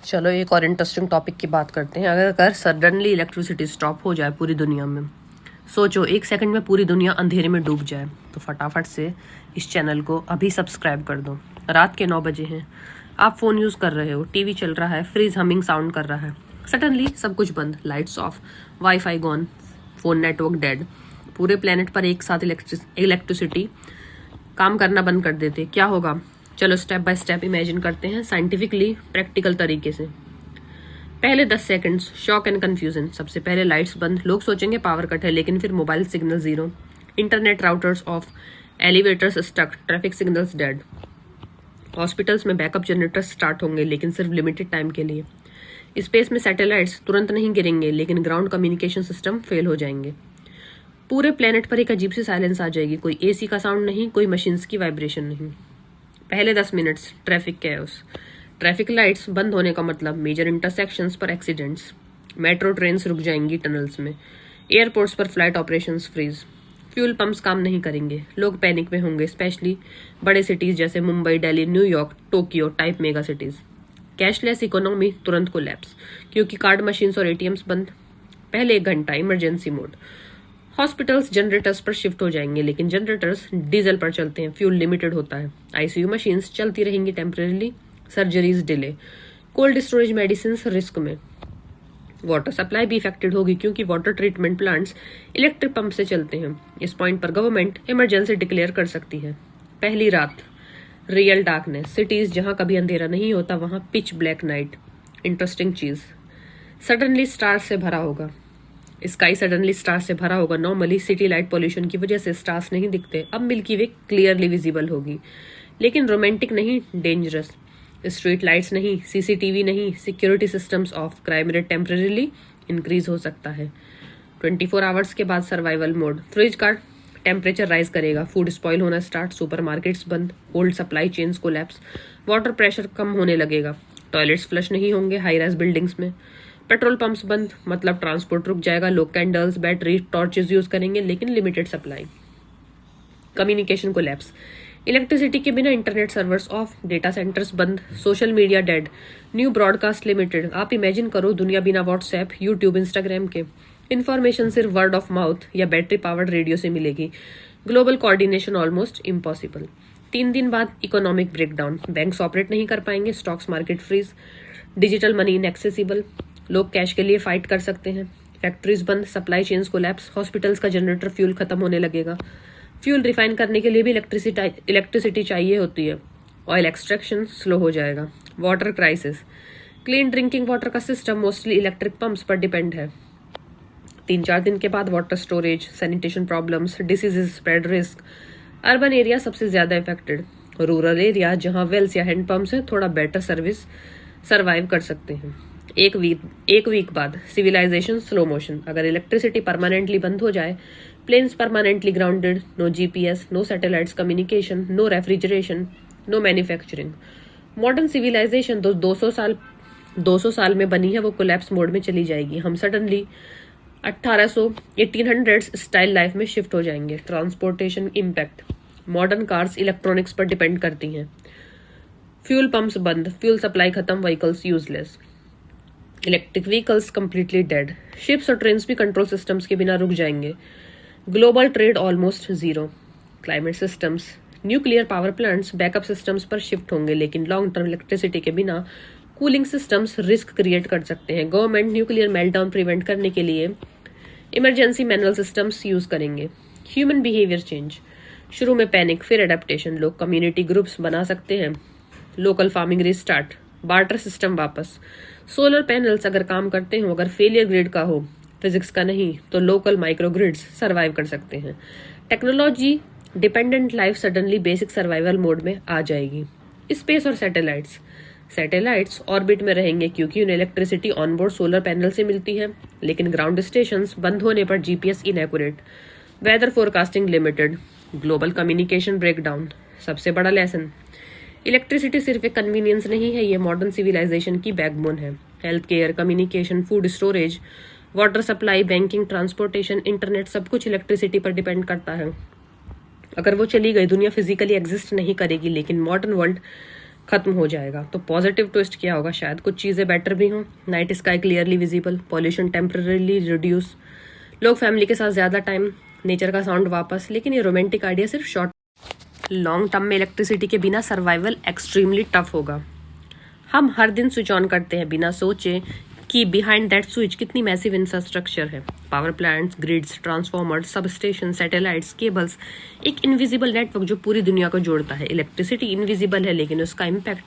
चलो एक और इंटरेस्टिंग टॉपिक की बात करते हैं। अगर सडनली इलेक्ट्रिसिटी स्टॉप हो जाए पूरी दुनिया में, सोचो एक सेकंड में पूरी दुनिया अंधेरे में डूब जाए, तो फटाफट से इस चैनल को अभी सब्सक्राइब कर दो। रात के 9 बजे हैं, आप फ़ोन यूज़ कर रहे हो, टीवी चल रहा है, फ्रिज हमिंग साउंड कर रहा है, सडनली सब कुछ बंद, lights off, wifi gone, phone network dead, पूरे प्लेनेट पर एक साथ इलेक्ट्रिसिटी काम करना बंद कर देते, क्या होगा? चलो स्टेप बाय स्टेप इमेजिन करते हैं साइंटिफिकली प्रैक्टिकल तरीके से। पहले 10 सेकंड्स शॉक एंड कंफ्यूजन। सबसे पहले लाइट्स बंद, लोग सोचेंगे पावर कट है, लेकिन फिर mobile signal zero, internet routers off, elevators stuck, traffic signals dead. Hospitals में बैकअप जनरेटर्स स्टार्ट होंगे, लेकिन सिर्फ लिमिटेड टाइम के लिए। स्पेस में सैटेलाइट्स तुरंत नहीं गिरेंगे, लेकिन ग्राउंड कम्युनिकेशन सिस्टम फेल हो जाएंगे। पूरे प्लेनेट पर एक अजीब सी साइलेंस आ जाएगी, कोई एसी का साउंड नहीं, कोई मशीन्स की वाइब्रेशन नहीं। पहले 10 minutes traffic chaos. Traffic lights बंद होने का मतलब मेजर इंटरसेक्शंस पर एक्सीडेंट्स, मेट्रो ट्रेन्स रुक जाएंगी टनल्स में, एयरपोर्ट्स पर flight operations freeze, fuel pumps काम नहीं करेंगे, लोग पैनिक में होंगे, स्पेशली बड़े सिटीज जैसे Mumbai, Delhi, New York, Tokyo type mega cities. Cashless economy तुरंत कोलैप्स, क्योंकि कार्ड मशीन्स और एटीएम्स बंद। पहले 1 घंटा इमरजेंसी मोड। हॉस्पिटल्स जनरेटर्स पर शिफ्ट हो जाएंगे, लेकिन जनरेटर्स डीजल पर चलते हैं, फ्यूल लिमिटेड होता है। आईसीयू मशीन्स चलती रहेंगी temporarily, surgeries delay, cold storage medicine risk में। वाटर सप्लाई भी इफेक्टेड होगी, क्योंकि water treatment plants electric pump से चलते हैं। इस पॉइंट पर गवर्नमेंट इमरजेंसी डिक्लेयर कर सकती है। पहली रात रियल डार्कनेस। सिटीज जहां कभी अंधेरा नहीं होता, वहां पिच ब्लैक नाइट। इंटरेस्टिंग चीज, सडनली स्टार्स से भरा होगा। स्काई सडनली स्टार से भरा होगा। नॉर्मली सिटी लाइट पोल्यूशन की वजह से स्टार्स नहीं दिखते, अब मिल्की वे क्लियरली विजिबल होगी, लेकिन रोमांटिक नहीं, डेंजरस। स्ट्रीट लाइट्स नहीं, सीसीटीवी नहीं, security systems off, crime rate temporarily increase हो सकता है। 24 आवर्स के बाद सर्वाइवल मोड। फ्रिज का टेम्परेचर राइज करेगा, फूड स्पॉइल होना स्टार्ट, सुपरमार्केट्स बंद, old supply chains collapse, water pressure कम होने लगेगा, टॉयलेट्स फ्लश नहीं होंगे हाई राइज बिल्डिंग्स में, पेट्रोल पंप्स बंद, मतलब ट्रांसपोर्ट रुक जाएगा, लोग कैंडल्स, बैटरी, टॉर्चेस यूज करेंगे, लेकिन limited supply. Communication collapse. Electricity के बिना internet servers off, data centres बंद, social media dead, new broadcast limited. आप इमेजिन करो दुनिया बिना व्हाट्सएप, यूट्यूब, इंस्टाग्राम के। इन्फॉर्मेशन सिर्फ वर्ड ऑफ माउथ या बैटरी पावर्ड रेडियो से मिलेगी। Global coordination almost impossible. 3 दिन बाद इकोनॉमिक ब्रेकडाउन। बैंक्स ऑपरेट नहीं कर पाएंगे, stocks market freeze, digital money inaccessible, लोग कैश के लिए फाइट कर सकते हैं, फैक्ट्रीज बंद, सप्लाई चेन्स कोलैप्स, हॉस्पिटल्स का जनरेटर फ्यूल खत्म होने लगेगा। फ्यूल रिफाइन करने के लिए भी इलेक्ट्रिसिटी चाहिए होती है। ऑयल एक्सट्रैक्शन स्लो हो जाएगा। Water crisis. Clean drinking water का सिस्टम मोस्टली इलेक्ट्रिक पंप्स पर डिपेंड है। 3-4 दिन के बाद water storage, sanitation problems, diseases spread risk. Urban area सबसे ज्यादा इफेक्टेड। रूरल एरिया जहां वेल्स या हैंड पंप्स है, थोड़ा बेटर सर्विस सर्वाइव कर सकते हैं। एक वीक बाद सिविलाइजेशन स्लो मोशन। अगर इलेक्ट्रिसिटी परमानेंटली बंद हो जाए, planes permanently grounded, no GPS, no satellites communication, no refrigeration, no manufacturing. Modern civilization 200 साल में बनी है, वो कोलैप्स मोड में चली जाएगी। हम सडनली 1800 स्टाइल लाइफ में शिफ्ट हो जाएंगे। Transportation impact. Modern cars electronics पर डिपेंड करती हैं। फ्यूल पंप्स बंद, फ्यूल सप्लाई खत्म, vehicles useless. Electric vehicles completely dead. Ships और ट्रेन्स भी कंट्रोल सिस्टम्स के बिना रुक जाएंगे। Global trade almost zero. Climate systems. Nuclear power plants backup systems पर शिफ्ट होंगे, लेकिन लॉन्ग टर्म इलेक्ट्रिसिटी के बिना कूलिंग सिस्टम्स रिस्क क्रिएट कर सकते हैं। गवर्नमेंट न्यूक्लियर मेल्टडाउन प्रिवेंट करने के लिए इमरजेंसी मैनुअल सिस्टम्स यूज करेंगे। Human behaviour change. शुरू में पैनिक, फिर एडेप्टेशन, लोग कम्युनिटी ग्रुप्स बना सकते हैं, local farming restart, barter system वापस। सोलर पैनल्स अगर काम करते हो, अगर फेलियर ग्रिड का हो, फिजिक्स का नहीं, तो लोकल माइक्रो ग्रिड्स सर्वाइव कर सकते हैं। Technology dependent life suddenly basic survival mode में आ जाएगी। स्पेस और सैटेलाइट्स ऑर्बिट में रहेंगे, क्योंकि उन्हें इलेक्ट्रिसिटी ऑनबोर्ड सोलर पैनल से मिलती है, लेकिन ग्राउंड स्टेशंस बंद होने पर GPS inaccurate, weather forecasting limited, global communication breakdown. सबसे बड़ा लेसन, इलेक्ट्रिसिटी सिर्फ एक कन्वीनियंस नहीं है, ये मॉडर्न सिविलाइजेशन की बैकबोन है। Health care, communication, food storage, water supply, banking, transportation, internet, सब कुछ इलेक्ट्रिसिटी पर डिपेंड करता है। अगर वो चली गई, दुनिया फिजिकली एग्जिस्ट नहीं करेगी, लेकिन मॉडर्न वर्ल्ड खत्म हो जाएगा। तो पॉजिटिव ट्विस्ट क्या होगा, शायद कुछ चीज़ें बेटर भी हों। Night sky clearly visible, pollution temporarily reduce, लोग फैमिली के साथ ज़्यादा टाइम, नेचर का साउंड वापस। लेकिन ये रोमांटिक आइडिया सिर्फ शॉर्ट, लॉन्ग टर्म में इलेक्ट्रिसिटी के बिना सर्वाइवल एक्सट्रीमली टफ होगा। हम हर दिन स्विच ऑन करते हैं बिना सोचे कि बिहाइंड दैट स्विच कितनी मैसिव इंफ्रास्ट्रक्चर है। Power plants, grids, transformers, substation, satellites, cables, एक इनविजिबल नेटवर्क जो पूरी दुनिया को जोड़ता है। इलेक्ट्रिसिटी इनविजिबल है लेकिन उसका इम्पैक्ट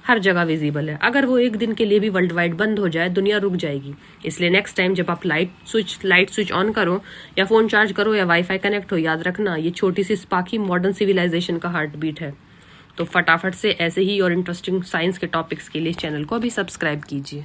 हर जगह विजिबल है। अगर वो एक दिन के लिए भी वर्ल्ड वाइड बंद हो जाए, दुनिया रुक जाएगी। इसलिए नेक्स्ट टाइम जब आप लाइट स्विच ऑन करो या फोन चार्ज करो या वाईफाई कनेक्ट हो, याद रखना ये छोटी सी स्पार्क ही मॉडर्न सिविलाइजेशन का हार्ट बीट है। तो फटाफट से ऐसे ही और इंटरेस्टिंग साइंस के टॉपिक्स के लिए इस चैनल को अभी सब्सक्राइब कीजिए।